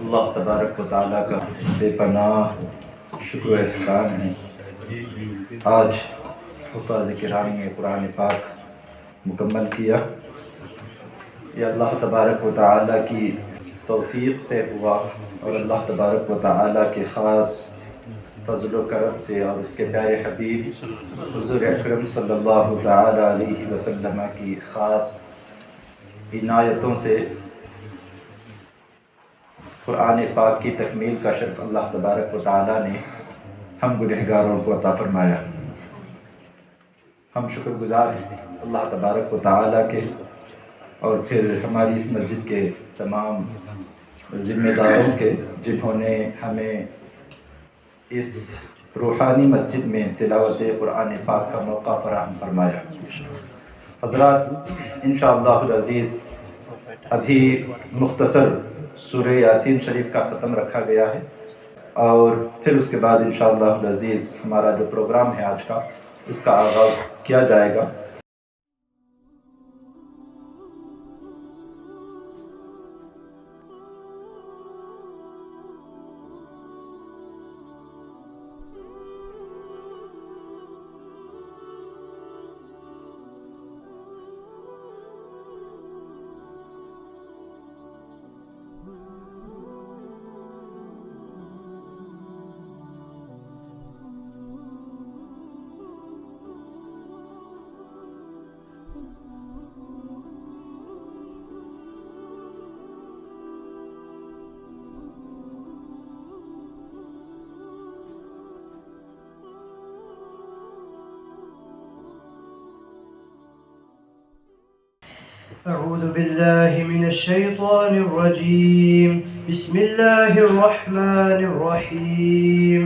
اللہ تبارک و تعالیٰ کا بے پناہ شکر و احسان ہے۔ آج حفاظ کرام نے قرآن پاک مکمل کیا۔ یہ اللہ تبارک و تعالیٰ کی توفیق سے ہوا اور اللہ تبارک و تعالیٰ کے خاص فضل و کرم سے اور اس کے پیارے حبیب حضور اکرم صلی اللہ تعالیٰ علیہ وسلم کی خاص عنایتوں سے قرآن پاک کی تکمیل کا شرف اللہ تبارک و تعالیٰ نے ہم گنہگاروں کو عطا فرمایا۔ ہم شکر گزار ہیں اللہ تبارک و تعالیٰ کے، اور پھر ہماری اس مسجد کے تمام ذمہ داروں کے، جنہوں نے ہمیں اس روحانی مسجد میں تلاوت قرآن پاک کا موقع فراہم فرمایا۔ حضرات، انشاءاللہ العزیز ابھی مختصر سورہ یاسین شریف کا ختم رکھا گیا ہے، اور پھر اس کے بعد انشاءاللہ العزیز ہمارا جو پروگرام ہے آج کا، اس کا آغاز کیا جائے گا۔ أعوذ بالله من الشيطان الرجيم. بسم الله الرحمن الرحيم.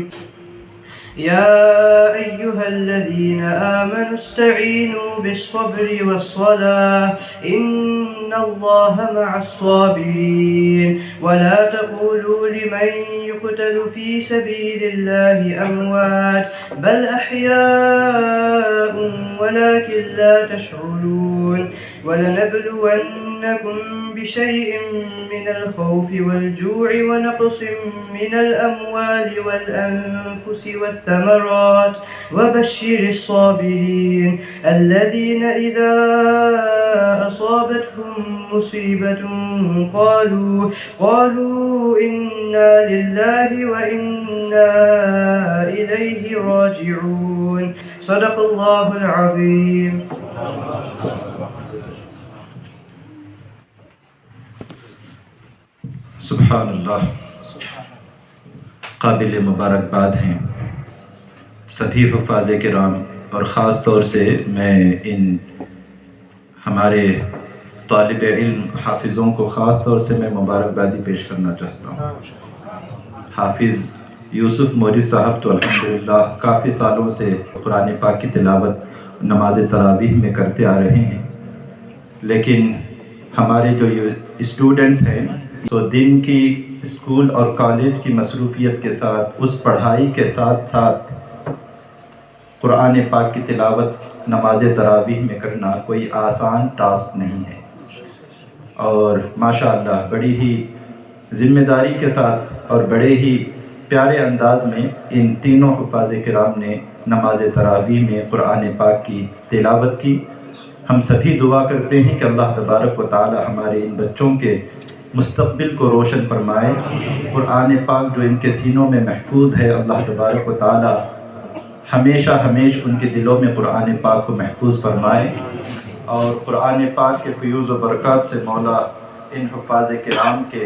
يا أيها الذين آمنوا استعينوا بالصبر والصلاة إن الله مع الصابرين ولا تقولوا لمن يقتل في سبيل الله أموات بل أحياء ولكن لا تشعرون ولنبلونكم بشيء من الخوف والجوع ونقص من الأموال والأنفس والثمرات وبشر الصابرين الذين إذا أصابتهم مصيبة قالوا إنا لله وإنا إليه راجعون. صدق الله العظيم. سبحان اللہ. قابل مبارکباد ہیں سبھی حفاظ کرام، اور خاص طور سے میں ان ہمارے طالب علم حافظوں کو خاص طور سے میں مبارکبادی پیش کرنا چاہتا ہوں۔ حافظ یوسف موری صاحب تو الحمدللہ کافی سالوں سے قرآن پاک کی تلاوت نماز تراویح میں کرتے آ رہے ہیں، لیکن ہمارے جو اسٹوڈنٹس ہیں تو دن کی اسکول اور کالج کی مصروفیت کے ساتھ، اس پڑھائی کے ساتھ ساتھ قرآن پاک کی تلاوت نماز تراویح میں کرنا کوئی آسان ٹاسک نہیں ہے، اور ماشاءاللہ بڑی ہی ذمہ داری کے ساتھ اور بڑے ہی پیارے انداز میں ان تینوں حفاظ کرام نے نماز تراویح میں قرآن پاک کی تلاوت کی۔ ہم سبھی دعا کرتے ہیں کہ اللہ تبارک و تعالی ہمارے ان بچوں کے مستقبل کو روشن فرمائے۔ قرآن پاک جو ان کے سینوں میں محفوظ ہے، اللہ تبارک و تعالی ہمیشہ ان کے دلوں میں قرآن پاک کو محفوظ فرمائے، اور قرآن پاک کے فیوز و برکات سے مولا ان حفاظ کرام کے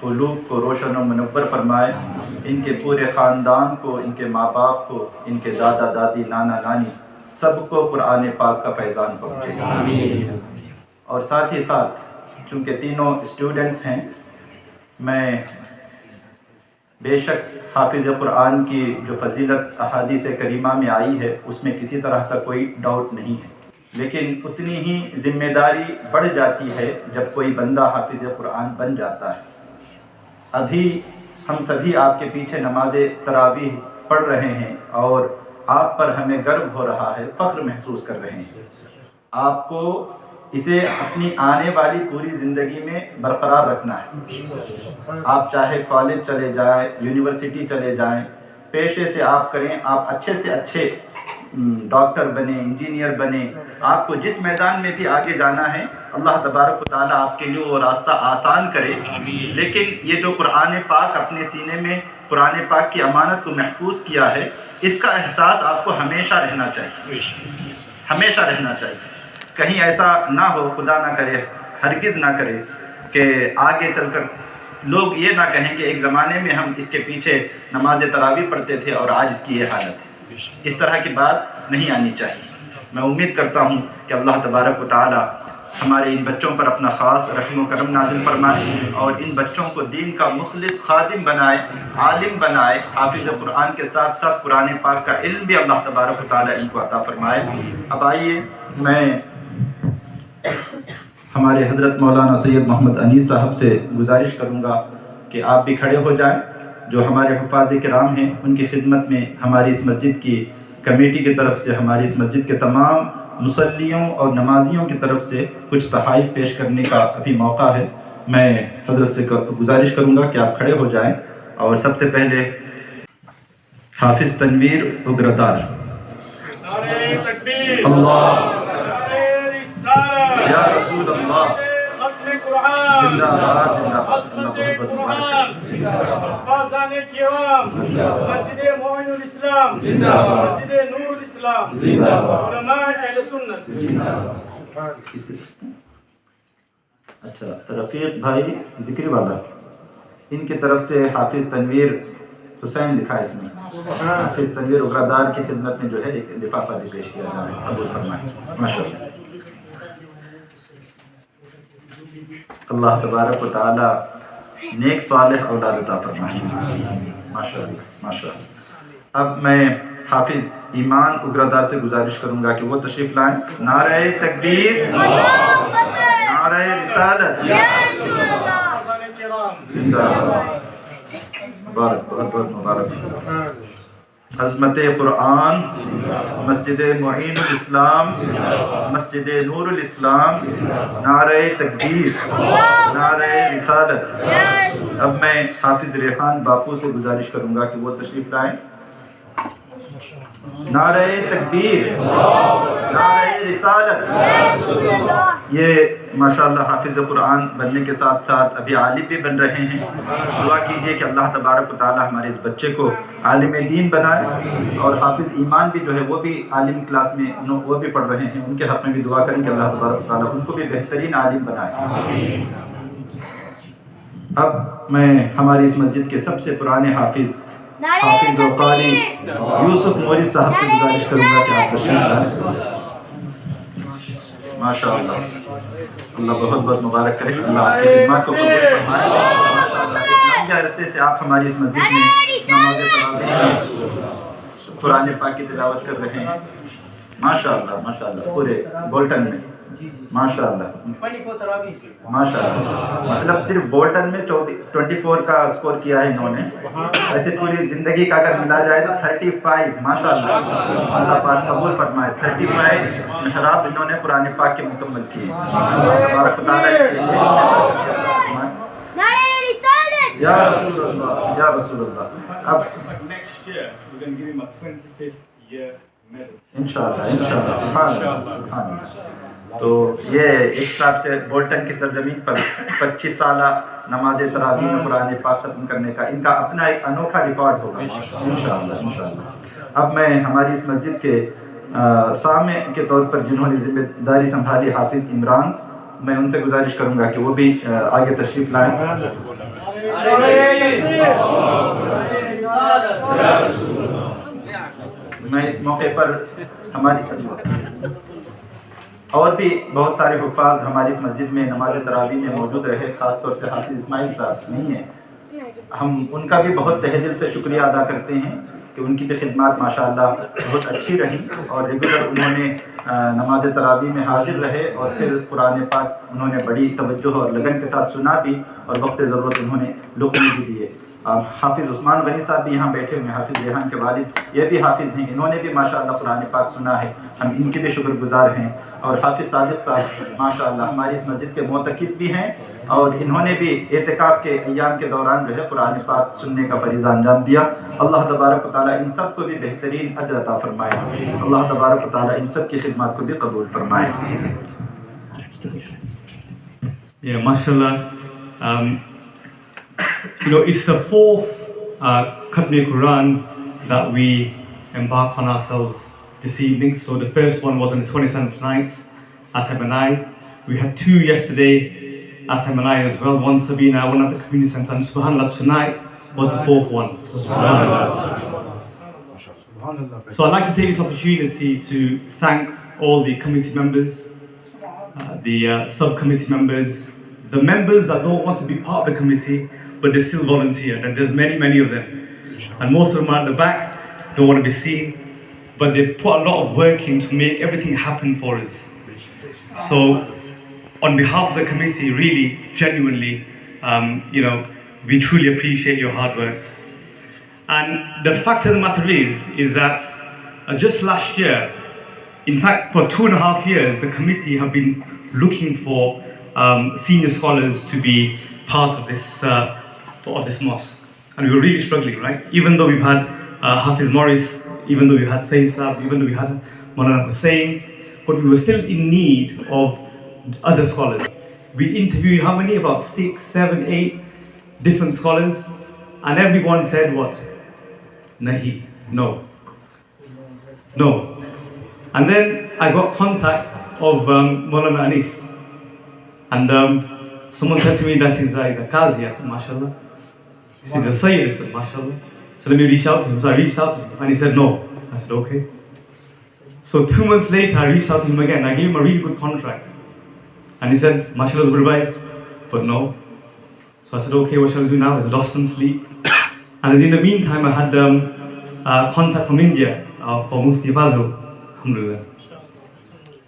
قلوب کو روشن و منور فرمائے، ان کے پورے خاندان کو، ان کے ماں باپ کو، ان کے دادا دادی نانا نانی سب کو قرآن پاک کا فیضان پہنچے۔ اور ساتھ ہی ساتھ چونکہ تینوں اسٹوڈنٹس ہیں، میں بے شک حافظ قرآن کی جو فضیلت احادیث کریمہ میں آئی ہے اس میں کسی طرح کا کوئی ڈاؤٹ نہیں ہے، لیکن اتنی ہی ذمہ داری بڑھ جاتی ہے جب کوئی بندہ حافظ قرآن بن جاتا ہے۔ ابھی ہم سبھی آپ کے پیچھے نماز تراویح پڑھ رہے ہیں، اور آپ پر ہمیں گرو ہو رہا ہے، فخر محسوس کر رہے ہیں۔ آپ کو اسے اپنی آنے والی پوری زندگی میں برقرار رکھنا ہے۔ آپ چاہے کالج چلے جائیں، یونیورسٹی چلے جائیں، پیشے سے آپ کریں، آپ اچھے سے اچھے ڈاکٹر بنیں، انجینئر بنیں، آپ کو جس میدان میں بھی آگے جانا ہے اللہ تبارک و تعالیٰ آپ کے لیے وہ راستہ آسان کرے۔ لیکن یہ جو قرآن پاک اپنے سینے میں قرآن پاک کی امانت کو محفوظ کیا ہے، اس کا احساس آپ کو ہمیشہ رہنا چاہیے، ہمیشہ رہنا چاہیے۔ کہیں ایسا نہ ہو، خدا نہ کرے، ہرگز نہ کرے کہ آگے چل کر لوگ یہ نہ کہیں کہ ایک زمانے میں ہم اس کے پیچھے نماز تراویح پڑھتے تھے اور آج اس کی یہ حالت ہے۔ اس طرح کی بات نہیں آنی چاہیے۔ میں امید کرتا ہوں کہ اللہ تبارک و تعالی ہمارے ان بچوں پر اپنا خاص رحم و کرم نازل فرمائے اور ان بچوں کو دین کا مخلص خادم بنائے، عالم بنائے، حافظ قرآن کے ساتھ ساتھ قرآن پاک کا علم بھی اللہ تبارک و تعالی ان کو عطا فرمائے۔ اب آئیے میں ہمارے حضرت مولانا سید محمد انیس صاحب سے گزارش کروں گا کہ آپ بھی کھڑے ہو جائیں۔ جو ہمارے حفاظ کرام ہیں ان کی خدمت میں ہماری اس مسجد کی کمیٹی کی طرف سے، ہماری اس مسجد کے تمام مصلیوں اور نمازیوں کی طرف سے کچھ تحائف پیش کرنے کا ابھی موقع ہے۔ میں حضرت سے گزارش کروں گا کہ آپ کھڑے ہو جائیں اور سب سے پہلے حافظ تنویر اگردار۔ اللہ یا رسول اللہ، زندہ باد، زندہ باد، حفاظان کرام، مسجد معین الاسلام، مسجد نور الاسلام، علماء اہل سنت۔ اچھا، رفیق بھائی ذکری والا، ان کی طرف سے حافظ تنویر حسین لکھا ہے اس میں، حافظ تنویر اگردار کی خدمت میں جو ہے ایک لفافہ بھی پیش کیا جا رہا ہے، قبول فرمائیں۔ ماشاءاللہ، اللہ تبارک و تعالی نیک صالح اولاد عطا فرمائے۔ ماشاءاللہ ماشاءاللہ۔ اب میں حافظ ایمان اگردار سے گزارش کروں گا کہ وہ تشریف لائیں۔ نعرہ تکبیر، نعرہ رسالت، حفاظان کرام، زندہ باد، مبارک، بہت بہت مبارک۔ عظمت قرآن، مسجد معین الاسلام، مسجد نور الاسلام، نعرہ تکبیر، نعرہ رسالت۔ اب میں حافظ ریحان باپو سے گزارش کروں گا کہ وہ تشریف لائیں۔ نعرہ تکبیر، نعرہ رسالت۔ یہ ماشاءاللہ حافظ قرآن بننے کے ساتھ ساتھ ابھی عالم بھی بن رہے ہیں۔ دعا کیجئے کہ اللہ تبارک و تعالی ہمارے اس بچے کو عالم دین بنائے، اور حافظ ایمان بھی جو ہے وہ بھی عالم کلاس میں وہ بھی پڑھ رہے ہیں، ان کے حق میں بھی دعا کریں کہ اللہ تبارک و تعالی ان کو بھی بہترین عالم بنائے۔ اب میں ہماری اس مسجد کے سب سے پرانے حافظ و قاری یوسف موری صاحب سے گزارش کروں گا کہ آپ تشریف لائیں۔ ماشاءاللہ، اللہ بہت بہت مبارک کرے، اللہ آپ کی خدمات کو قبول فرمائے۔ ماشاءاللہ، اس لمبے عرصے سے آپ ہماری اس مسجد میں نماز تراویح قرآن پاک کی تلاوت کر رہے ہیں۔ ماشاءاللہ ماشاءاللہ، پورے بولٹن میں ماشاءاللہ ماشاءاللہ، مطلب صرف بولٹن میں 24 کا اسکور کیا ہے انہوں نے، ایسے پوری زندگی کا اگر ملا جائے تو 35۔ ماشاءاللہ، اللہ پاک قبول فرمائے۔ 35 محراب انہوں نے قرآن پاک کے مکمل کیے۔ اللہ تبارک و تعالیٰ یا رسول اللہ، یا رسول اللہ۔ اب انشاءاللہ انشاءاللہ، سبحان اللہ سبحان اللہ۔ تو یہ ایک حساب سے بولٹن کی سرزمین پر 25 سالہ نماز تراویح میں قرآن پاک ختم کرنے کا ان کا اپنا ایک انوکھا ریکارڈ ہوگا انشاءاللہ انشاءاللہ۔ اب میں ہماری اس مسجد کے سامع کے طور پر جنہوں نے ذمہ داری سنبھالی، حافظ عمران، میں ان سے گزارش کروں گا کہ وہ بھی آگے تشریف لائیں۔ میں اس موقع پر ہماری اور بھی بہت سارے حفاظ ہماری اس مسجد میں نماز تراویح میں موجود رہے، خاص طور سے حافظ اسماعیل صاحب نہیں ہیں، ہم ان کا بھی بہت تہہ دل سے شکریہ ادا کرتے ہیں کہ ان کی بھی خدمات ماشاءاللہ بہت اچھی رہیں، اور ریگولر انہوں نے نماز تراویح میں حاضر رہے، اور پھر قرآن پاک انہوں نے بڑی توجہ اور لگن کے ساتھ سنا بھی، اور وقت ضرورت انہوں نے لقمے بھی دیے۔ حافظ عثمان غنی صاحب بھی یہاں بیٹھے ہوئے ہیں، حافظ ریحان کے والد، یہ بھی حافظ ہیں، انہوں نے بھی ماشاءاللہ قرآن پاک سنا ہے، ہم ان کے بھی شکر گزار ہیں۔ اور حافظ صادق صاحب ماشاءاللہ ہماری اس مسجد کے معتکف بھی ہیں، اور انہوں نے بھی اعتکاف کے ایام کے دوران جو ہے قرآن پاک سننے کا فریضہ انجام دیا۔ اللہ تبارک و تعالیٰ ان سب کو بھی بہترین اجر عطا فرمائے، اللہ تبارک و تعالیٰ ان سب کی خدمات کو بھی قبول فرمائے۔ Yeah, mashallah. It's the fourth Khatmi Quran that we embark on ourselves this evening. So the first one was on the 27th night at M&I. We had 2 yesterday at M&I as well, one Sabina, one at the community centre, and subhanAllah, tonight was the 4th one. So subhanAllah. So I'd like to take this opportunity to thank all the committee members, the subcommittee members, the members that don't want to be part of the committee but they still volunteer, and there's many of them, and most of them are at the back, don't want to be seen, but they put a lot of work in to make everything happen for us. So on behalf of the committee, really genuinely, we truly appreciate your hard work. And the fact of the matter is that just last year, in fact for 2.5 years, the committee have been looking for senior scholars to be part of this mosque, and we were really struggling, right? Even though we've had Hafiz Morris, even though we had Sayyid Saab, even though we had Maulana Hussain, but we were still in need of other scholars. We interviewed how many? About 6, 7, 8 different scholars, and everyone said what? Nahi, no. And then I got contact of Maulana Anis, and someone said to me that he's a Qazi. I said, mashallah. He said, a Sayyid. I said, mashallah. So let me reach out to him. So I reached out to him, and he said no. I said, okay. So 2 months later, I reached out to him again. I gave him a really good contract, and he said, mashallah, Zubair, but no. So I said, okay, what shall I do now? I lost some sleep. And then in the meantime, I had contact from India for Mufti Fazl, alhamdulillah.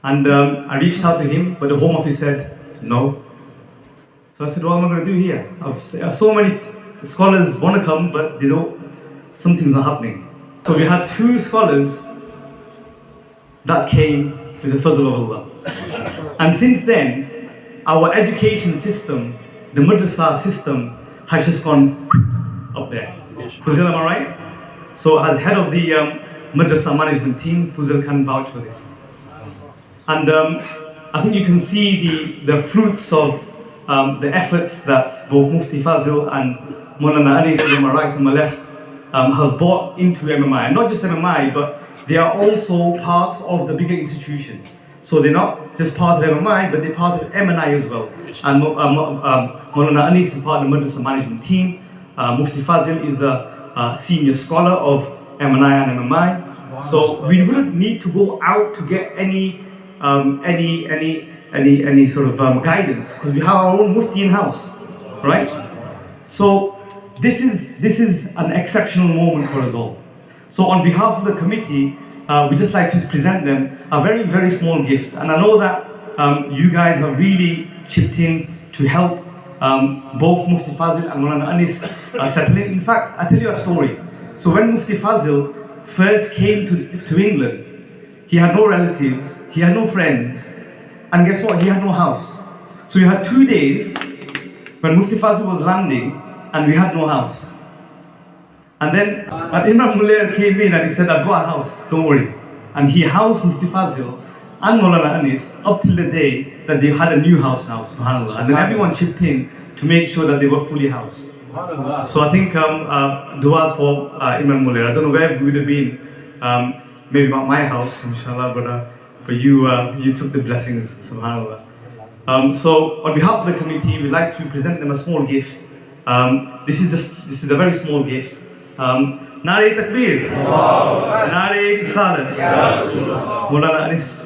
And I reached out to him, but the Home Office said no. So I said, what am I going to do here? So many scholars want to come, but something's not happening. So we had 2 scholars that came with the fazl of Allah. And since then, our education system, the madrasa system, has just gone up there. Fuzil, am I right? So as head of the madrasa management team, Fuzil can vouch for this. And I think you can see the fruits of the efforts that both Mufti Fazil and Maulana Anis, on my right and my left, has brought into MMI. And not just MMI, but they are also part of the bigger institution. So they're not just part of MMI, but they're part of MNI as well. And Maulana Anis is part of the madrasa management team. Mufti Fazil is the senior scholar of MNI and MMI. So we wouldn't need to go out to get any sort of guidance, because we have our own mufti in house, right? So this is an exceptional moment for us all. So on behalf of the committee, we just like to present them a very, very small gift. And I know that you guys have really chipped in to help both Mufti Fazil and Maulana Anis settle in. In fact, I'll tell you a story. So when Mufti Fazil first came to England, he had no relatives, he had no friends, and guess what? He had no house. So we had 2 days when Mufti Fazil was landing and we had no house. And then Imam Mullair came in and he said, I've got a house, don't worry. And he housed Mufti Fazil and Maulana Anis up till the day that they had a new house now, subhanAllah. And then everyone chipped in to make sure that they were fully housed. So I think du'as for Imam Mullair. I don't know where we would have been, maybe about my house, inshallah, but you took the blessings, subhanAllah. So on behalf of the committee, we'd like to present them a small gift. This is a very small gift. Nare Takbir, Nare Risalat, Maulana Anis.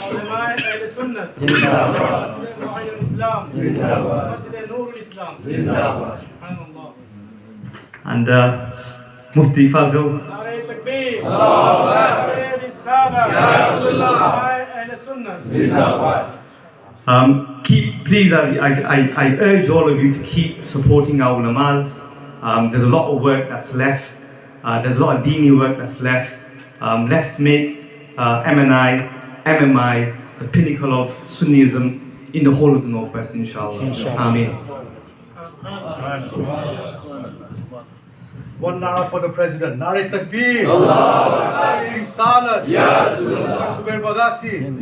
علماء اہل سنت زندہ باد مسجد الاسلام زندہ باد مسجد نور الاسلام زندہ باد سبحان اللہ. And Mufti Fazil. نعرہ تکبیر اللہ اکبر نعرہ رسالہ یا رسول اللہ اہل سنت زندہ باد. Please, I urge all of you to keep supporting our ulamas. There's a lot of work that's left. There's a lot of dini work that's left. Let's make MNI, MMI, the pinnacle of Sunnism in the whole of the Northwest, inshallah. Ameen. One nara for the president. Nare Takbir. Nare Risalat. Yes. Zubair Bagasi.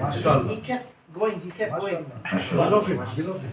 MashaAllah. He kept going, he kept going. I love him. I love him.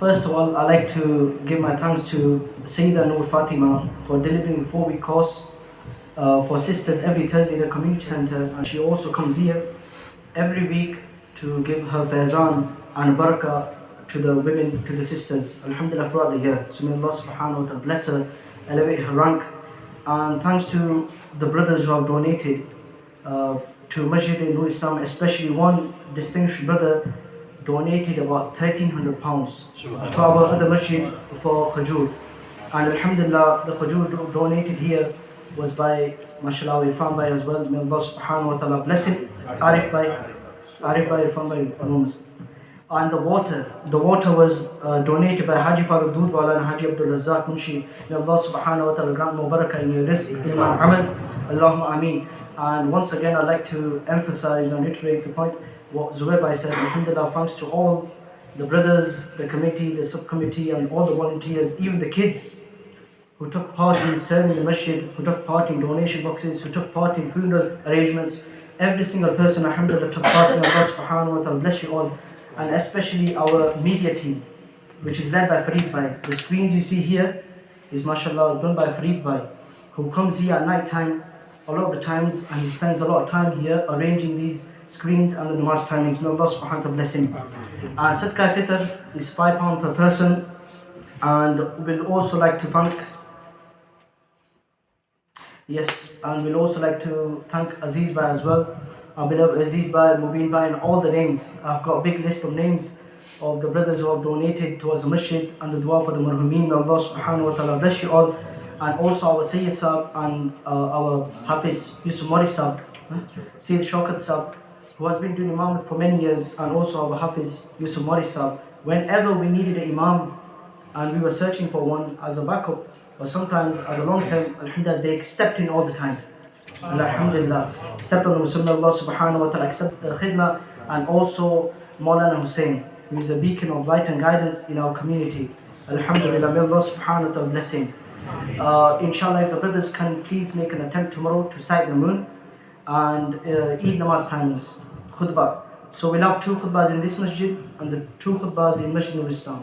First of all, I'd like to give my thanks to Sayyida Noor Fatima for delivering a 4-week course for sisters every Thursday at the community center, and she also comes here every week to give her faizan and barakah to the women, to the sisters, alhamdulillah, throughout the year. So may Allah subhanahu wa ta'ala bless her, elevate her rank, and thanks to the brothers who have donated to Masjid-e-Nur Islam, especially one distinguished brother donated about £1,300 to our other masjid for Khajur. And alhamdulillah, the Khajur donated here was by, mashallah, Irfan Bhai as well. May Allah subhanahu wa ta'ala bless him. Arif Bhai, Irfan Bhai, anonymous. And the water was donated by Haji Farooq Doodwala and Haji Abdul Razzaq Munshi. May Allah subhanahu wa ta'ala grant mubarakah in your rizq, ilm and amal. Allahumma ameen. And once again, I'd like to emphasize and reiterate the point what Zubair Bhai said. Alhamdulillah, thanks to all the brothers, the committee, the subcommittee, and all the volunteers, even the kids who took part in serving the masjid, who took part in donation boxes, who took part in funeral arrangements. Every single person, alhamdulillah, took part in. Allah subhanahu wa ta'ala bless you all. And especially our media team, which is led by Fareed Bhai. The screens you see here is, mashallah, done by Fareed Bhai, who comes here at night time a lot of the times, and he spends a lot of time here arranging these screens and the namaz timings. May Allah subhanahu wa ta'ala bless him. Sadaqah Fitr is £5 per person, and we'll also like to thank Aziz Bhai as well. Our beloved Aziz Bhai, Mubin Bhai, and all the names. I've got a big list of names of the brothers who have donated towards the masjid and the dua for the marhumeen. May Allah subhanahu wa ta'ala bless you all. And also our Sayyid Sahab and our Hafiz Yusuf Mori Sahab, Sayyid Shaukat Sahab, who has been doing Imam for many years, and also our Hafiz Yusuf Mori Sahab. Whenever we needed an Imam and we were searching for one as a backup, or sometimes as a long term, alhamdulillah, they stepped in all the time. Alhamdulillah, stepped on the Muslim. Allah subhanahu wa ta'ala accept the khidmah. And also Maulana Hussein, who is a beacon of light and guidance in our community. Alhamdulillah, may Allah subhanahu wa ta'ala bless him. Inshallah, if the brothers can please make an attempt tomorrow to sight the moon and Eid namaz timings, khutbah. So we'll have 2 khutbahs in this masjid and the 2 khutbahs in Masjid Nur Islam.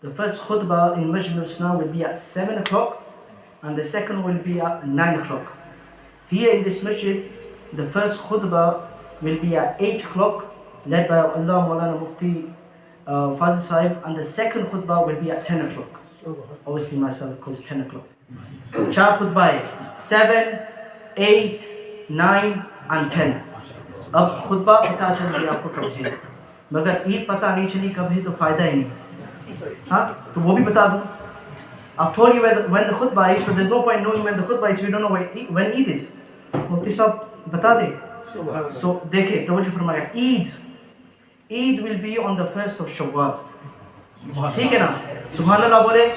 The first khutbah in Masjid Nur Islam will be at 7 o'clock and the second will be at 9 o'clock. Here in this masjid, the first khutbah will be at 8 o'clock, led by Allah Maulana Mufti Fazil Sahib, and the second khutbah will be at 10 o'clock. Obviously myself, because 10 o'clock. چار خطبہ ہے 7, 8, 9 and 10. اب خطبہ پتہ چل گیا آپ کو کب ہے, مگر عید پتہ نہیں چلی کب ہے تو فائدہ ہی نہیں. ہاں تو وہ بھی بتا دوں. I've told you when the khutbah is, but there's no point knowing when the khutbah is. We don't know when Eid is. مفتی صاحب بتا دیں. So دیکھیں توجہ فرمائیں. Eid will be on the 1st of Shawwal. ٹھیک ہے نا, سبحان اللہ بولے,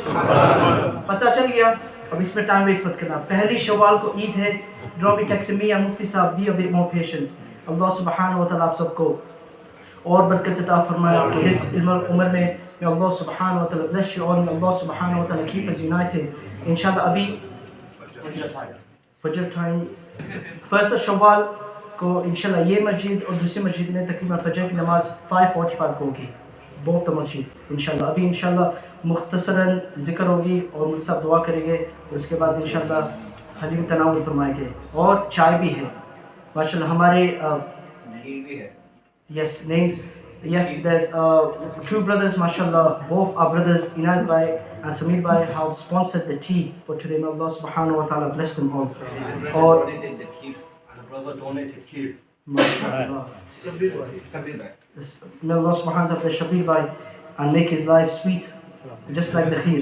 پتہ چل گیا. اب اس میں ٹائم ویسٹ مت کرنا. پہلی شوال کو عید ہے. Don't be texting me and مفتی صاحب, be a bit more patient. اللہ سبحانہ و تعالیٰ آپ سب کو اور برکت عطا فرمائے آپ کے اس عمر میں. May Allah subhanahu wa ta'ala bless you all. May Allah subhanahu wa ta'ala keep us united. Inshallah ابھی فجر ٹائم 1st شوال کو انشاءاللہ یہ مسجد اور دوسری مسجد میں تقریباً فجر کی نماز 5:45 کو ہوگی. بہت مسجد انشاءاللہ. ابھی انشاءاللہ مختصراً ذکر ہوگی اور مجھ سے دعا کریں گے, اور اس کے بعد انشاءاللہ حلیم تناول فرمائیں گے, اور چائے بھی ہے ماشاءاللہ. ہمارے yes names, yes there's 2 brothers mashallah, both our brothers Inayat bhai and Sameer bhai have sponsored the tea for today. May Allah subhanahu wa ta'ala bless them all. Or The brother donated kheer. mashallah, Sabir bhai. may Allah subhanahu wa ta'ala bless Shabir bhai and make his life sweet just like the kheer.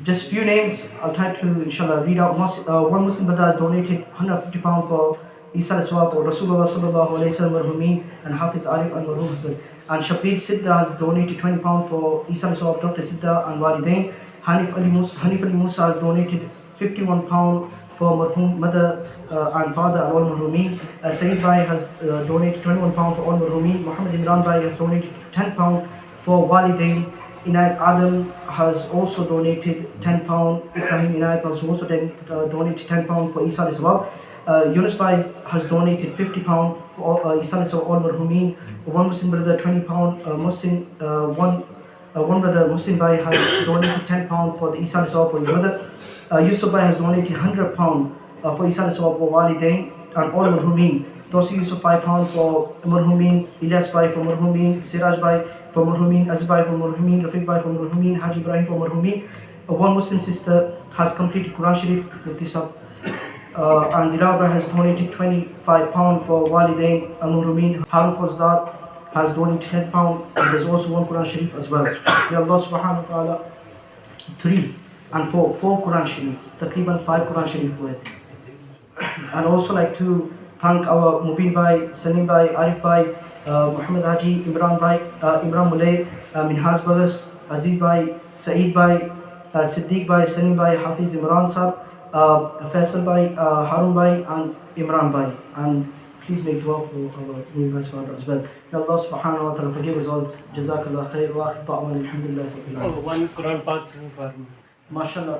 Just few names I'll try to inshallah read out. One Muslim brother has donated £150 for Isa Swab for Rasulullah sallallahu alayhi wa sallam marhumin and Hafiz Arif and Marhum Hassan. And Shabir Sidda has donated £20 for Isa Swab, Dr. Sidda and Walidain. Hanif Ali Musa has donated £51 for Marhum mother and father and all marhumin. Saeed Bhai has donated £21 for all marhumin. Muhammad Imran Bhai has donated £10 for Walidain. Inayat Adam has also donated £10. Ibrahim Inayat has also donated £10 for Isa Swab. Yunus Bhai has donated £50 for Isa Swab all marhumin. One Muslim brother £20. One brother Muslim Bhai has donated £10 for the Isa Swab for his mother. Yusuf Bhai has donated £100 for Isa Swab for Walidain and all marhumin. Tosi Yusuf £5 for marhumin. Ilyas Bhai for marhumin. Siraj Bhai for marhumin. Aziz Bhai for marhumin. Rafiq Bhai for marhumin. Haji Ibrahim for marhumin. One Muslim sister has completed Quran Sharif. And Dilabra has donated £25 for Walidain and marhumin. Harun Fazdad has donated £10, and there's also one Quran Sharif as well. May Allah subhanahu wa ta'ala 3 and 4 Quran Sharif, takriban 5 Quran Sharif were. And also like to thank our Mubin Bhai, Salim Bhai, Arif Bhai, Muhammad Haji, Imran Bhai, Imran Mulay, Minhaz Bagas, Aziz Bhai, Saeed Bhai, Siddiq Bhai, Salim Bhai, Hafiz Imran Sahab, Faisal Bhai, Harun Bhai and Imran Bhai. And please make dua for our Mubin's father as well. May Allah subhanahu wa ta'ala forgive us all. Jazakallah khair wa akhir ta'aman alhamdulillah rabbil alamin. One Quran part for MashaAllah,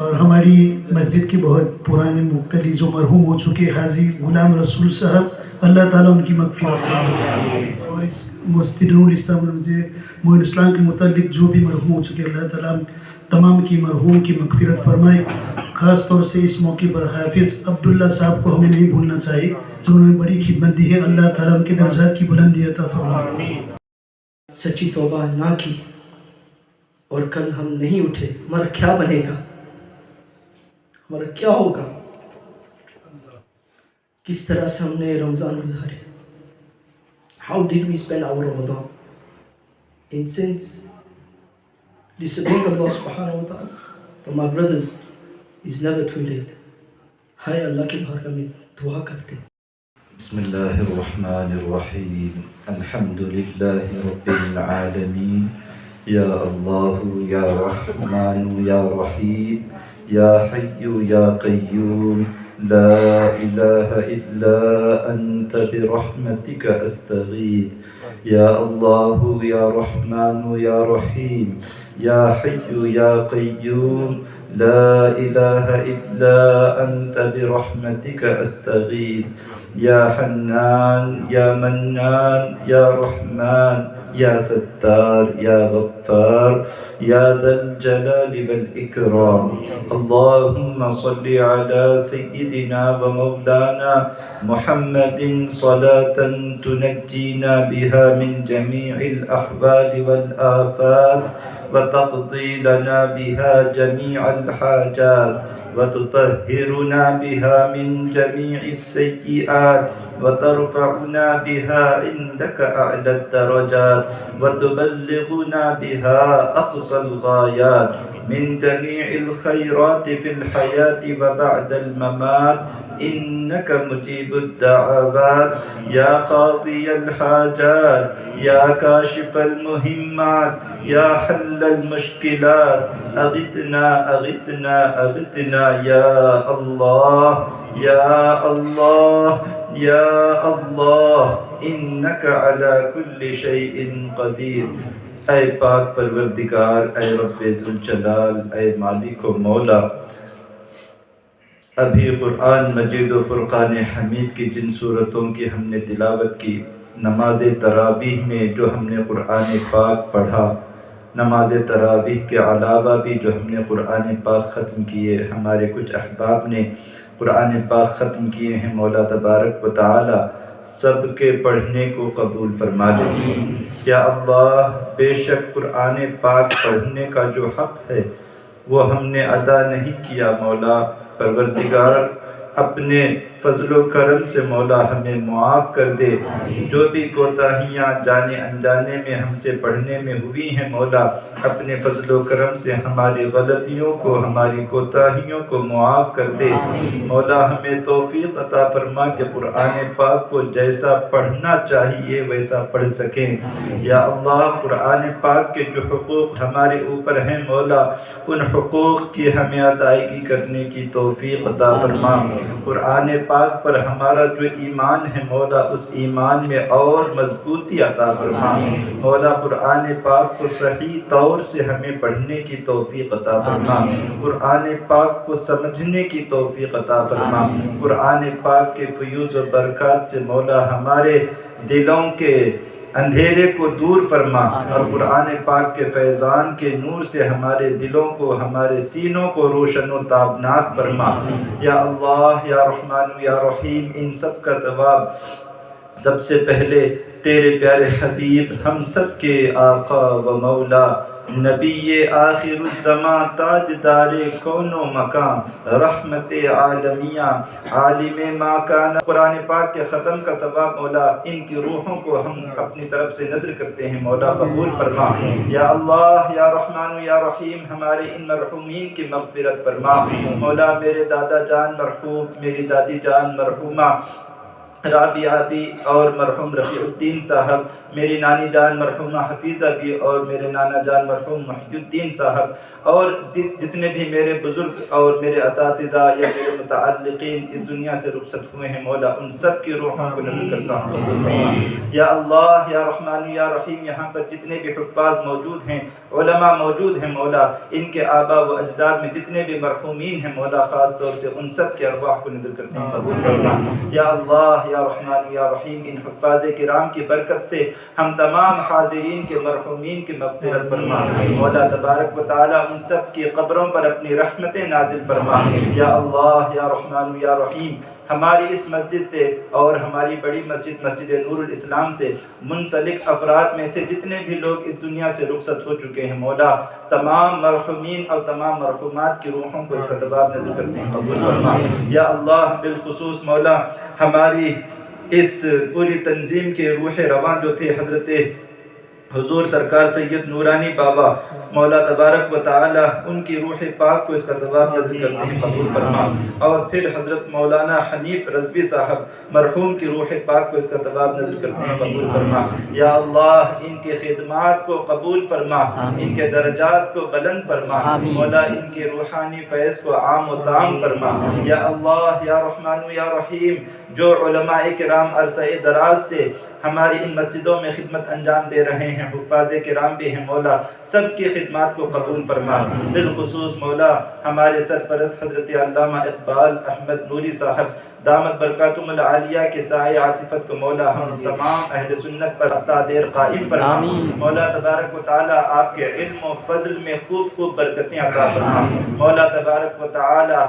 اور ہماری مسجد کے بہت پرانے مقتدی جو مرحوم ہو چکے حاجی غلام رسول صاحب, اللہ تعالیٰ ان کی مغفرت فرمائے. اور اس مسجد نور اسلام معین اسلام کے متعلق جو بھی مرحوم ہو چکے, اللہ تعالیٰ تمام کی مرحوم کی مغفرت فرمائے. خاص طور سے اس موقع پر حافظ عبداللہ صاحب کو ہمیں نہیں بھولنا چاہیے, جو انہوں نے بڑی خدمت دی ہے. اللہ تعالیٰ ان کے درجات کی بلندی عطا فرمائے. سچی توبہ نہ کی اور کل ہم نہیں اٹھے, ہمارا کیا بنے گا, ہمارا کیا ہوگا, کس طرح سے ہم نے رمضان گزارے. How did we spend our Ramadan? In sins, disobeying Allah subhanahu wa ta'ala. But my brothers, it's never too late. ہائے اللہ کی بارگاہ میں دعا کرتے. بسم الله الرحمن الرحيم الحمد لله رب العالمين يا الله يا رحمن يا رحيم يا حي يا قيوم لا إله إلا أنت برحمتك أستغيث يا الله يا رحمن يا رحيم يا حي يا قيوم لا إله إلا أنت برحمتك أستغيث يا حنان يا منان يا رحمن یا ستار یا غفار یا ذا الجلال والإکرام. اللہم صلی علی سیدنا و مولانا محمد صلاة تنجینا بها من جمیع الأحوال والآفات وتقضي لنا بها جميع الحاجات وتطهرنا بها من جميع السيئات وترفعنا بها عندك أعلى الدرجات وتبلغنا بها أقصى الغايات من جميع الخيرات في الحياة وبعد الممات إنك مجيب الدعوات يا قاضي الحاجات يا كاشف المهمات يا حل المشكلات أغثنا أغثنا أغثنا يا الله يا الله يا الله إنك على كل شيء قدير. اے پاک پروردگار، اے رب ذوالجلال، اے مالک و مولا، ابھی قرآن مجید و فرقان حمید کی جن صورتوں کی ہم نے تلاوت کی، نماز تراویح میں جو ہم نے قرآن پاک پڑھا، نماز تراویح کے علاوہ بھی جو ہم نے قرآن پاک ختم کیے، ہمارے کچھ احباب نے قرآن پاک ختم کیے ہیں، مولا تبارک و تعالی سب کے پڑھنے کو قبول فرما لے. یا اللہ، بے شک قرآن پاک پڑھنے کا جو حق ہے وہ ہم نے ادا نہیں کیا. مولا پروردگار، اپنے فضل و کرم سے مولا ہمیں معاف کر دے. جو بھی کوتاہیاں جانے انجانے میں ہم سے پڑھنے میں ہوئی ہیں، مولا اپنے فضل و کرم سے ہماری غلطیوں کو، ہماری کوتاہیوں کو معاف کر دے. مولا ہمیں توفیق عطا فرما کہ قرآن پاک کو جیسا پڑھنا چاہیے ویسا پڑھ سکیں. یا اللہ، قرآن پاک کے جو حقوق ہمارے اوپر ہیں مولا، ان حقوق کی ہمیں ادائیگی کرنے کی توفیق عطا فرما. قرآن پاک پر ہمارا جو ایمان ہے مولا، اس ایمان میں اور مضبوطی عطا فرما. مولا قرآن پاک کو صحیح طور سے ہمیں پڑھنے کی توفیق عطا فرما. قرآن پاک کو سمجھنے کی توفیق عطا فرما. قرآن پاک کے فیوز و برکات سے مولا ہمارے دلوں کے اندھیرے کو دور فرما، اور قرآن پاک کے فیضان کے نور سے ہمارے دلوں کو، ہمارے سینوں کو روشن و تابناک فرما. یا اللہ، یا رحمان، یا رحیم، ان سب کا جواب سب سے پہلے تیرے پیارے حبیب، ہم سب کے آقا و مولا، نبی آخر الزمان، تاجدار کون و مکان، رحمت عالمیہ، عالم ما کان. قرآن پاک کے ختم کا ثواب مولا ان کی روحوں کو ہم اپنی طرف سے نذر کرتے ہیں، مولا قبول فرما. یا اللہ، یا رحمان، یا رحیم، ہمارے ان مرحومین کی مغفرت فرما. مولا میرے دادا جان مرحوم، میری دادی جان مرحومہ رابعہ بھی، اور مرحوم رفیع الدین صاحب، میری نانی جان مرحومہ حفیظہ بھی، اور میرے نانا جان مرحوم محی الدین صاحب، اور جتنے بھی میرے بزرگ اور میرے اساتذہ یا میرے متعلقین اس دنیا سے رخصت ہوئے ہیں مولا، ان سب کی روحوں کو نذر کرتا ہوں قبول فرما. یا اللہ، یا رحمان، یا رحیم، یہاں پر جتنے بھی حفاظ موجود ہیں، علماء موجود ہیں مولا، ان کے آباء و اجداد میں جتنے بھی مرحومین ہیں مولا، خاص طور سے ان سب کے ارواح کو نذر کرتے ہیں قبول فرما. یا اللہ، یا رحمان، یا رحیم، ان حفاظ کرام کی برکت سے ہم تمام حاضرین کے مرحومین کی مغفرت فرما. مولا تبارک و تعالی ان سب کی قبروں پر اپنی رحمتیں نازل فرما. یا اللہ، یا رحمان، یا رحیم، ہماری اس مسجد سے اور ہماری بڑی مسجد مسجد نور الاسلام سے منسلک افراد میں سے جتنے بھی لوگ اس دنیا سے رخصت ہو چکے ہیں مولا، تمام مرحومین اور تمام مرحومات کی روحوں کو اس کا ثواب نذر کرتے ہیں قبول فرما. یا اللہ، بالخصوص مولا ہماری اس پوری تنظیم کے روح رواں جو تھے حضرت حضور سرکار سید نورانی بابا، مولا تبارک و تعالی ان کی روح پاک کو اس کا ثواب نذر کرتے ہیں قبول فرما. اور پھر حضرت مولانا حنیف رضوی صاحب مرحوم کی روح پاک کو اس کا ثواب نذر کرتے ہیں قبول فرما. یا اللہ، ان کی خدمات کو قبول فرما، ان کے درجات کو بلند فرما. مولا ان کے روحانی فیض کو عام و تام فرما. یا اللہ، یا رحمان، یا رحیم، جو علماء کرام عرصہ دراز سے ہماری ان مسجدوں میں خدمت انجام دے رہے ہیں ہیں، حفاظ کرام بھی ہیں مولا، سب کی خدمات کو قبول فرما۔ بالخصوص مولا ہمارے سرپرست حضرت علامہ اقبال احمد نوری صاحب دامت برکاتہم العالیہ کے سائے عاطفت کو مولا ہم تمام اہل سنت پر عطا دیر قائم فرما۔ مولا تبارک و تعالی آپ کے علم و فضل میں خوب خوب برکتیں عطا فرما۔ مولا تبارک و تعالی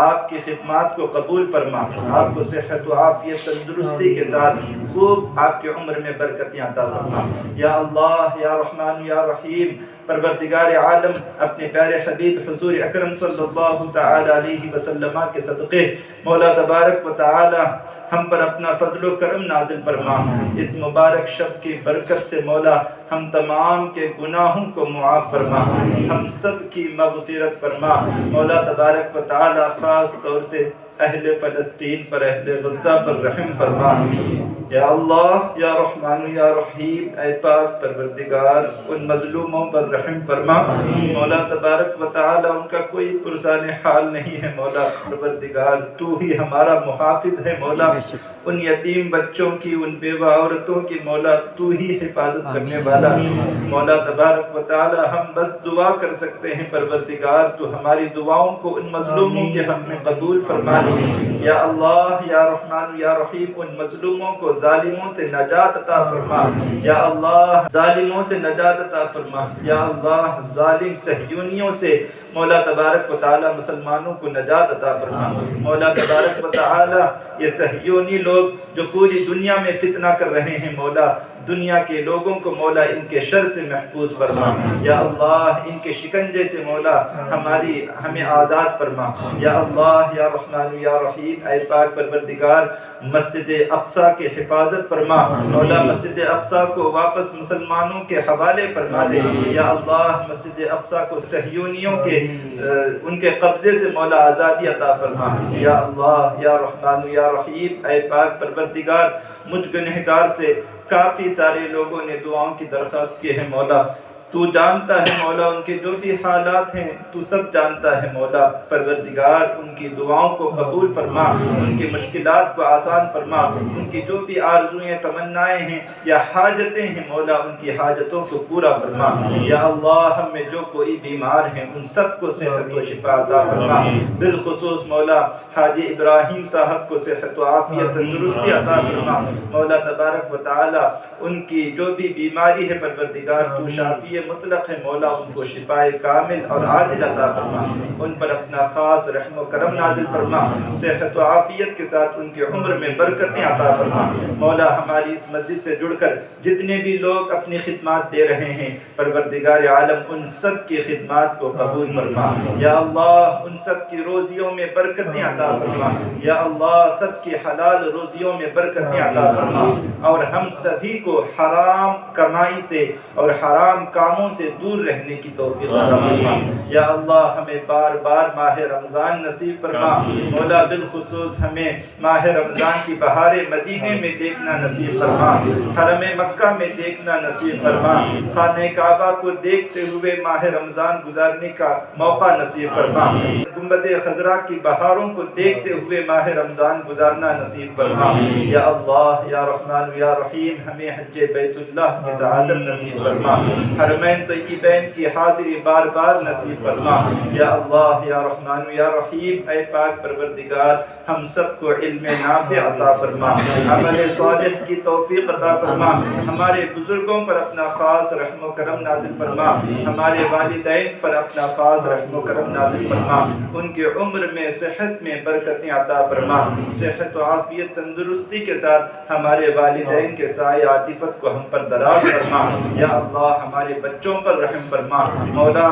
آپ کی خدمات کو قبول فرما، آپ کو صحت و عافیت تندرستی کے ساتھ خوب آپ کی عمر میں برکتیں عطا فرما۔ یا اللہ یا رحمان یا رحیم، پروردگار عالم اپنے پیارے حبیب حضور اکرم صلی اللہ تعالی علیہ وسلم کے صدقے مولا تبارک و تعالی ہم پر اپنا فضل و کرم نازل فرما۔ اس مبارک شب کی برکت سے مولا ہم تمام کے گناہوں کو معاف فرما، ہم سب کی مغفرت فرما۔ مولا تبارک و تعالی خاص طور سے اہل فلسطین پر، اہل غزہ پر رحم فرما۔ یا اللہ یا رحمان یا رحیم، اے پاک پروردگار ان مظلوموں پر رحم فرما۔ مولا تبارک و تعالی ان کا کوئی پرسان حال نہیں ہے مولا پروردگار، تو ہی ہمارا محافظ ہے مولا، ان یتیم بچوں کی، ان بیوہ عورتوں کی مولا تو ہی حفاظت کرنے والا۔ مولا تبارک و تعالی ہم بس دعا کر سکتے ہیں پروردگار، تو ہماری دعاؤں کو ان مظلوموں کے حق میں قبول فرما۔ یا اللہ یا رحمان یا رحیم، ان مظلوموں کو ظالموں سے نجات عطا فرما۔ یا اللہ ظالموں سے نجات عطا فرما۔ یا اللہ ظالم صہیونیوں سے مولا تبارک و تعالی مسلمانوں کو نجات عطا فرما۔ مولا تبارک و تعالی یہ صہیونی لوگ جو پوری دنیا میں فتنہ کر رہے ہیں مولا، دنیا کے لوگوں کو مولا ان کے شر سے محفوظ فرما۔ یا اللہ ان کے شکنجے سے مولا ہمیں آزاد فرما۔ یا اللہ یا رحمان یا رحیم، اے پاک پروردگار مسجد اقصیٰ کی حفاظت فرما۔ مولا مسجد اقصیٰ کو واپس مسلمانوں کے حوالے فرما دے۔ یا اللہ مسجد اقصیٰ کو صہیونیوں کے ان کے قبضے سے مولا آزادی عطا فرما۔ یا اللہ یا رحمان یا رحیم، اے پاک پروردگار مجھ گنہگار سے کافی سارے لوگوں نے دعاؤں کی درخواست کی ہے مولا، تو جانتا ہے مولا ان کے جو بھی حالات ہیں، تو سب جانتا ہے مولا پروردگار، ان کی دعاؤں کو قبول فرما، ان کی مشکلات کو آسان فرما، ان کی جو بھی آرزویں تمنائیں ہیں یا حاجتیں ہیں مولا ان کی حاجتوں کو پورا فرما۔ یا اللہ ہم میں جو کوئی بیمار ہیں ان سب کو صحت و شفا عطا فرما، بالخصوص مولا حاجی ابراہیم صاحب کو صحت و عافیت تندرستی عطا فرما۔ مولا تبارک و تعالی ان کی جو بھی بیماری ہے پروردگار تو شافی مطلق ہے مولا، ان کو شفائے کامل اور عاجل عطا فرما، ان پر اپنا خاص رحم و کرم نازل فرما، صحت و عافیت کے ساتھ ان کی عمر میں برکتیں عطا فرما۔ مولا ہماری اس مسجد سے جڑ کر جتنے بھی لوگ اپنی خدمات دے رہے ہیں پروردگار عالم ان سب کی خدمات کو قبول فرما۔ یا اللہ ان سب کی روزیوں میں برکتیں عطا فرما۔ یا اللہ سب کی حلال روزیوں میں برکتیں عطا فرما، اور ہم سبھی کو حرام کمائی سے اور حرام کاموں سے دور رہنے کی توفیق عطا فرما۔ یا اللہ ہمیں بار بار ماہ رمضان نصیب فرما۔ مولا بالخصوص ہمیں ماہ رمضان کی بہار مدینے میں دیکھنا نصیب فرما، حرم مکہ میں دیکھنا نصیب فرما، خانہ کعبہ کو دیکھتے ہوئے ماہ رمضان گزارنے کا موقع نصیب فرما، گنبد خضرا کی بہاروں کو دیکھتے ہوئے ماہ رمضان گزارنا نصیب فرما۔ یا اللہ یا رحمان یا رحیم ہمیں حج بیت اللہ کی سعادت نصیب فرما، حرمین طیبین کی حاضری بار بار نصیب فرما۔ یا اللہ یا رحمان یا رحیم، اے پاک پروردگار ہم سب کو علم نافع عطا فرما، عمل صالح کی توفیق عطا فرما، ہمارے بزرگوں پر اپنا خاص رحم و کرم نازل فرما، ہمارے والدین پر اپنا خاص رحم و کرم نازل فرما، ان کی عمر میں صحت میں برکتیں عطا فرما، صحت و عافیت تندرستی کے ساتھ ہمارے والدین کے سائے عاطفت کو ہم پر دراز فرما۔ یا اللہ ہمارے بچوں پر رحم فرما۔ مولا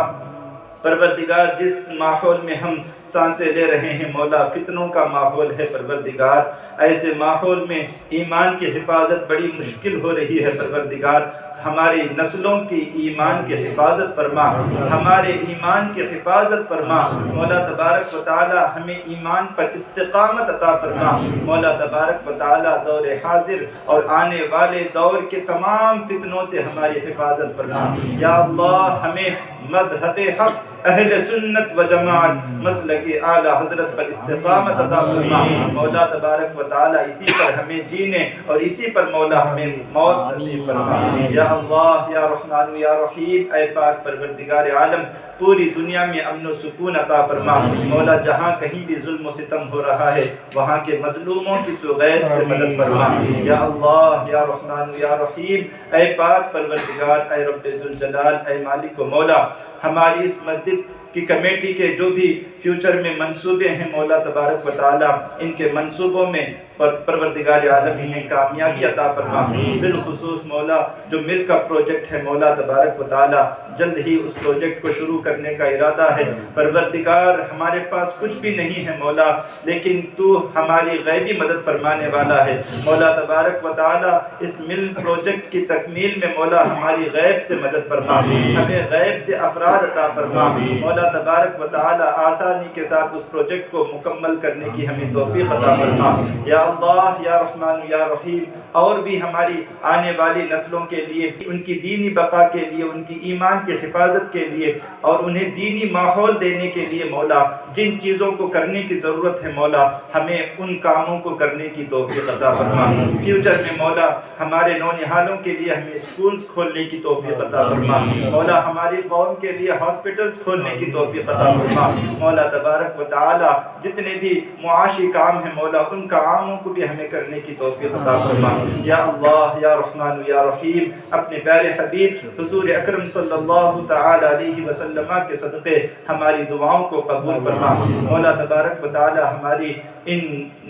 پروردگار جس ماحول میں ہم سانسیں لے رہے ہیں مولا فتنوں کا ماحول ہے پروردگار، ایسے ماحول میں ایمان کی حفاظت بڑی مشکل ہو رہی ہے پروردگار، ہماری نسلوں کی ایمان کی حفاظت فرما، ہمارے ایمان کی حفاظت فرما۔ مولا تبارک و تعالی ہمیں ایمان پر استقامت عطا فرما۔ مولا تبارک و تعالی دور حاضر اور آنے والے دور کے تمام فتنوں سے ہماری حفاظت فرما۔ یا اللہ ہمیں مذہب حق اہل سنت و جماعت مسلک اعلی حضرت پر استقامت عطا فرما مولا تبارک و تعالی اسی پر ہمیں جینے اور اسی پر مولا ہمیں موت نصیب فرما یا اللہ یا رحمان یا رحیم اے پاک پروردگار عالم پوری دنیا میں امن و سکون عطا فرما مولا جہاں کہیں بھی ظلم و ستم ہو رہا ہے وہاں کے مظلوموں کی تو غیب سے مدد فرما یا اللہ یا رحمان یا رحیم اے پاک پروردگار اے رب ذوالجلال اے مالک و مولا ہماری اس مسجد کی کمیٹی کے جو بھی فیوچر میں منصوبے ہیں مولا تبارک و تعالی ان کے منصوبوں میں پروردگار عالم انہیں کامیابی عطا فرما بالخصوص مولا جو ملک کا پروجیکٹ ہے مولا تبارک و تعالی جلد ہی اس پروجیکٹ کو شروع کرنے کا ارادہ ہے پروردگار ہمارے پاس کچھ بھی نہیں ہے مولا لیکن تو ہماری غیبی مدد فرمانے والا ہے مولا تبارک و تعالی اس ملک پروجیکٹ کی تکمیل میں مولا ہماری غیب سے مدد فرما ہمیں غیب سے افراد عطا فرما مولا تبارک و تعالی آسانی کے ساتھ اس پروجیکٹ کو مکمل کرنے کی ہمیں توفیق عطا فرما یا اللہ یا رحمان یا رحیم اور بھی ہماری آنے والی نسلوں کے لیے ان کی دینی بقا کے لیے ان کی ایمان کی حفاظت کے لیے اور انہیں دینی ماحول دینے کے لیے مولا جن چیزوں کو کرنے کی ضرورت ہے مولا ہمیں ان کاموں کو کرنے کی توفیق عطا فرما فیوچر میں مولا ہمارے نونہالوں کے لیے ہمیں سکولز کھولنے کی توفیق عطا فرما مولا ہماری قوم کے لیے ہاسپٹلز کھولنے کی توفیق عطا فرما مولا تبارک و تعالی جتنے بھی معاشی کام ہیں مولا ان کاموں کو بھی ہمیں کرنے کی توفیق عطا فرما یا اللہ یا رحمان یا رحیم اپنے پیارے حبیب حضور اکرم صلی اللہ تعالی علیہ وسلم کے صدقے ہماری دعاؤں کو قبول فرما مولا تبارک و تعالی ہماری ان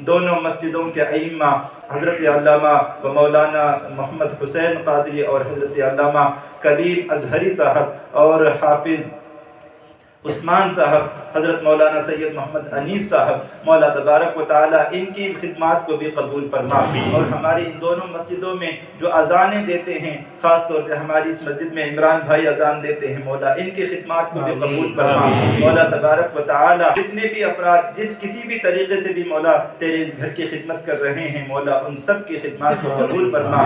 دونوں مسجدوں کے ائمہ حضرت علامہ و مولانا محمد حسین قادری اور حضرت علامہ کلیم ازہری صاحب اور حافظ عثمان صاحب حضرت مولانا سید محمد انیس صاحب مولا تبارک و تعالی ان کی خدمات کو بھی قبول فرما اور ہماری ان دونوں مسجدوں میں جو اذانیں دیتے ہیں خاص طور سے ہماری اس مسجد میں عمران بھائی اذان دیتے ہیں مولا ان کی خدمات کو بھی قبول فرما مولا تبارک و تعالی جتنے بھی افراد جس کسی بھی طریقے سے بھی مولا تیرے اس گھر کی خدمت کر رہے ہیں مولا ان سب کی خدمات کو قبول فرما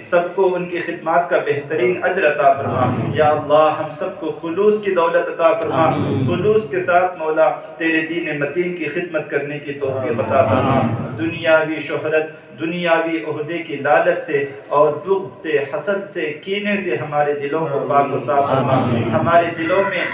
سب کو ان کی خدمات کا بہترین اجر عطا فرما یا اللہ ہم سب کو خلوص کی دولت عطا فرما خلوص کے ساتھ مولا تیرے دین متین کی خدمت کرنے کی توفیق عطا فرما دنیاوی شہرت دنیاوی عہدے کی لالچ سے اور بغض سے حسد سے کینے سے ہمارے دلوں کو پاک و صاف فرما ہمارے دلوں میں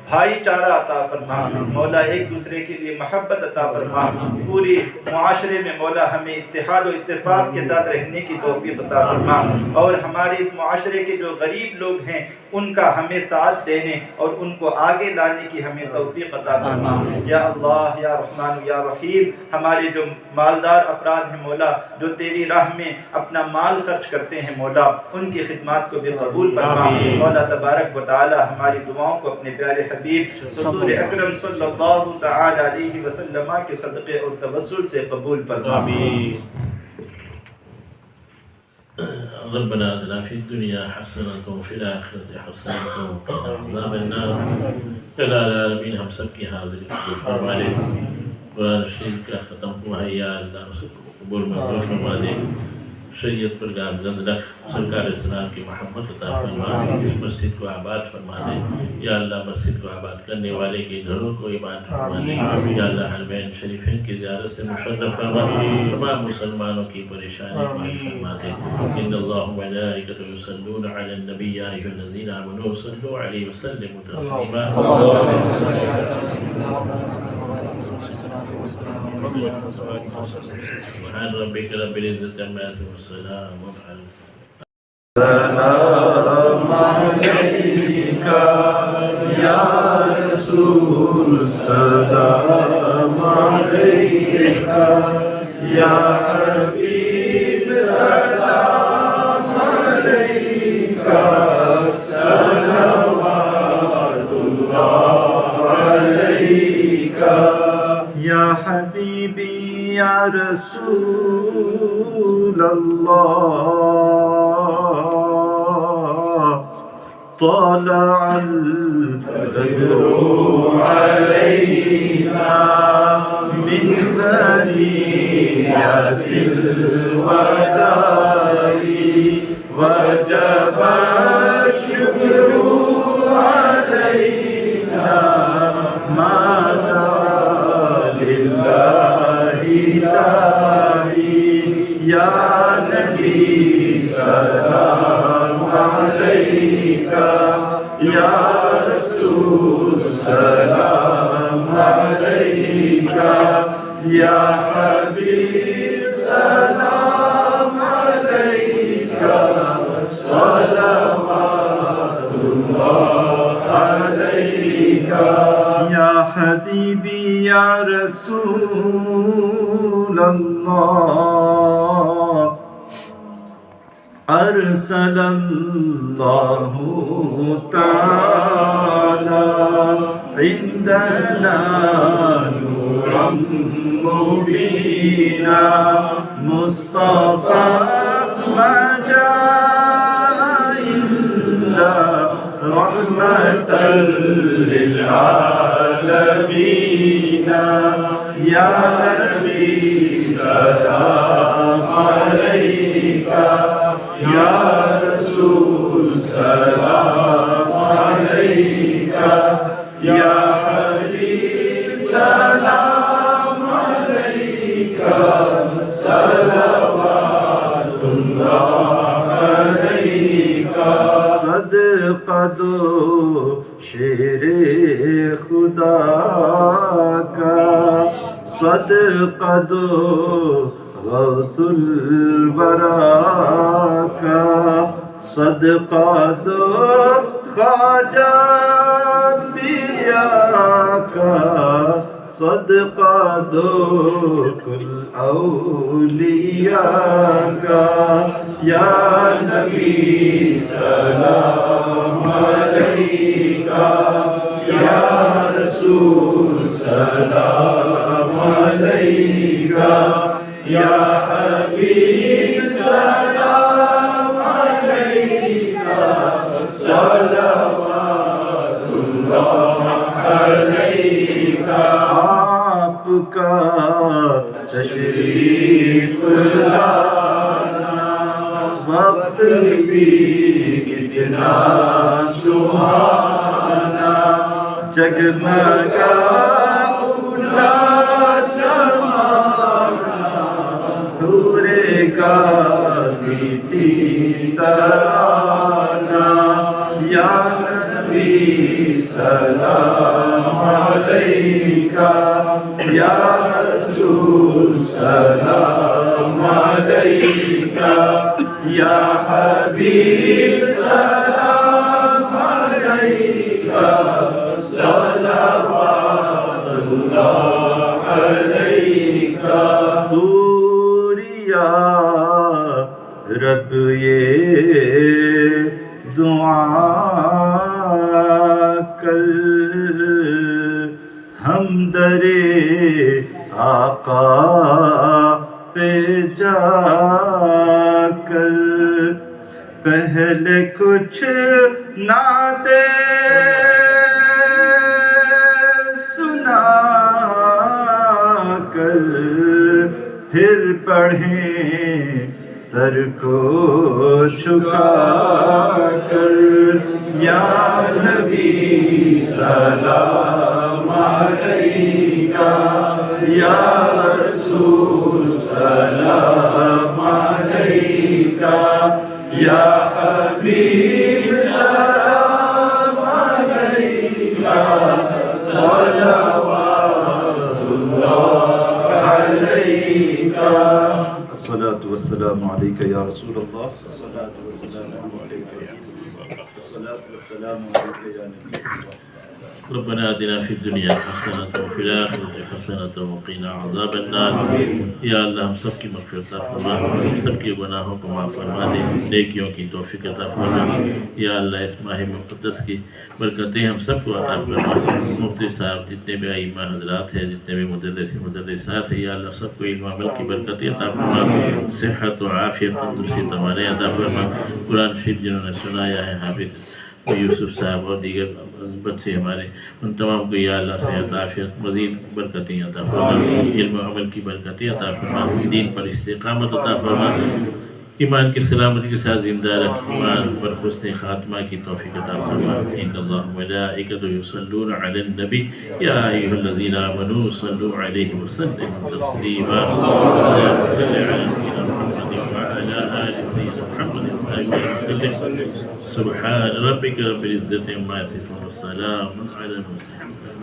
بھائی چارہ عطا فرما مولا ایک دوسرے کے لیے محبت عطا فرما پوری معاشرے میں مولا ہمیں اتحاد و اتفاق کے ساتھ رہنے کی توفیق عطا فرما اور ہمارے اس معاشرے کے جو غریب لوگ ہیں ان کا ہمیں ساتھ دینے اور ان کو آگے لانے کی ہمیں توفیق عطا فرما یا اللہ یا رحمان یا رحیم ہمارے جو مالدار افراد ہیں مولا جو تیری راہ میں اپنا مال خرچ کرتے ہیں مولا ان کی خدمات کو بھی قبول فرما مولا تبارک و تعالی ہماری دعاؤں کو اپنے پیارے حبیب حضور اکرم صلی اللہ تعالی علیہ وسلم کے صدقے اور توسل سے قبول فرما ربنا آتنا في الدنيا حسنة وفي الآخرة حسنة وقنا عذاب النار قل العالمین ہم سب کی حاضری قبول فرما لے قرآن شریف کا ختم ہوا ہے یا اللہ اس کو قبول منظور فرما دے شریعت پر گامزن رکھ سرکار اسلام کی محبت عطا فرما اس مسجد کو آباد فرما دے یا اللہ مسجد کو آباد کرنے والے کے گھروں کو عبادت فرما دے یا اللہ حرمین شریفین کی زیارت سے مشرف فرما تمام مسلمانوں کی پریشانی کو فرما دے ان اللہ ملائکۃ یصلون علی النبی یا ایھا الذین آمنوا صلوا علیہ وسلم تسلیما سبحان ربک رب العزۃ عما یصفون والسلام علی سلام علیک یا رسول سلام علیک یا حبیب سلام علیک صلوات اللہ علیک یا حبیبی یا رسول اللہ طلع البدر علينا من ثنيات الوداع وجب الشكر علينا للہ الہی یا نبی سلام علیکہ یا رسول سلام علیکہ یا حبیب سلام علیکہ صلوات اللہ علیکہ یا حبیبی یا رسول اللہ ارسل اللہ تعالی عندنا نورا مبینا مصطفى ما جاء إلا رحمة للعالمين يا نبي سلام عليك يا رسول سلام عليك يا حبيب سلام عليك صلوات الله عليك صدقہ دو شیر خدا کا صدقہ دو غوث الورا کا صدقہ دو خواجہ انبیاء کا صدقہ دو کل اولیاء کا یا نبی سلام علیکہ یا رسول سلام علیکہ یا حبیب سلام علیکہ صلوات اللہ علیکہ آپ کا تشریف لانا وقت بھی کتنا سہانا جگمگا اٹھا زمانہ پورے گاتی تھی ترانہ یا نبی سلام علیکہ یا رسول سلام علیکہ یا حبیب سلام علیکہ صلوات اللہ علیکہ دوریا رب یہ دعا کر ہم درے آقا پہ جا کر پہلے کچھ نعتیں سنا کر پھر پڑھیں سر کو جھکا کر یا نبی سلام علیکہ یا رسول سلام علیکہ یا حبیب سلام علیکہ صلوات اللہ علیکہ الصلاة والسلام عليك يا رسول الله الصلاة والسلام عليك يا الصلاة والسلام عليك يا نبي الله ربنا آتنا في الدنيا حسنة وفي الآخرة حسنة وقنا عذاب النار یا اللہ ہم سب کی مغفرت عطا فرما، سب کے گناہوں کو معاف فرما دے، نیکیوں کی توفیق عطا فرما۔ یا اللہ اس ماہ مقدس کی برکتیں ہم سب کو عطا فرما۔ مفتی صاحب جتنے بھی ائمہ حضرات ہیں، جتنے بھی مدرسات ہیں، یا اللہ سب کو علم و عمل کی برکتیں عطا فرما، صحت و عافیت تندرستی توانائی عطا فرما۔ قرآن شریف جنہوں نے سنایا ہے حافظ یوسف صاحب اور دیگر بچے ہمارے، ان تمام کو یا اللہ صحت عافیت مزید برکتیں عطا فرما، علم و عمل کی برکتیں عطا فرما، دین پر استقامت عطا فرما۔ ایمان کی سلامتی کے ساتھ زندہ رکھ، ایمان پر حسن خاتمہ کی توفیق عطا فرما۔ ان اللہ ملائکۃ یصلون علی النبی یا ایھا الذین آمنوا صلوا علیہ وسلموا تسلیما۔ اللهم صل علی سیدنا محمد وعلی آل سیدنا محمد وسلم۔ سبحان ربک رب العزۃ عما یصفون والسلام علی المرسلین۔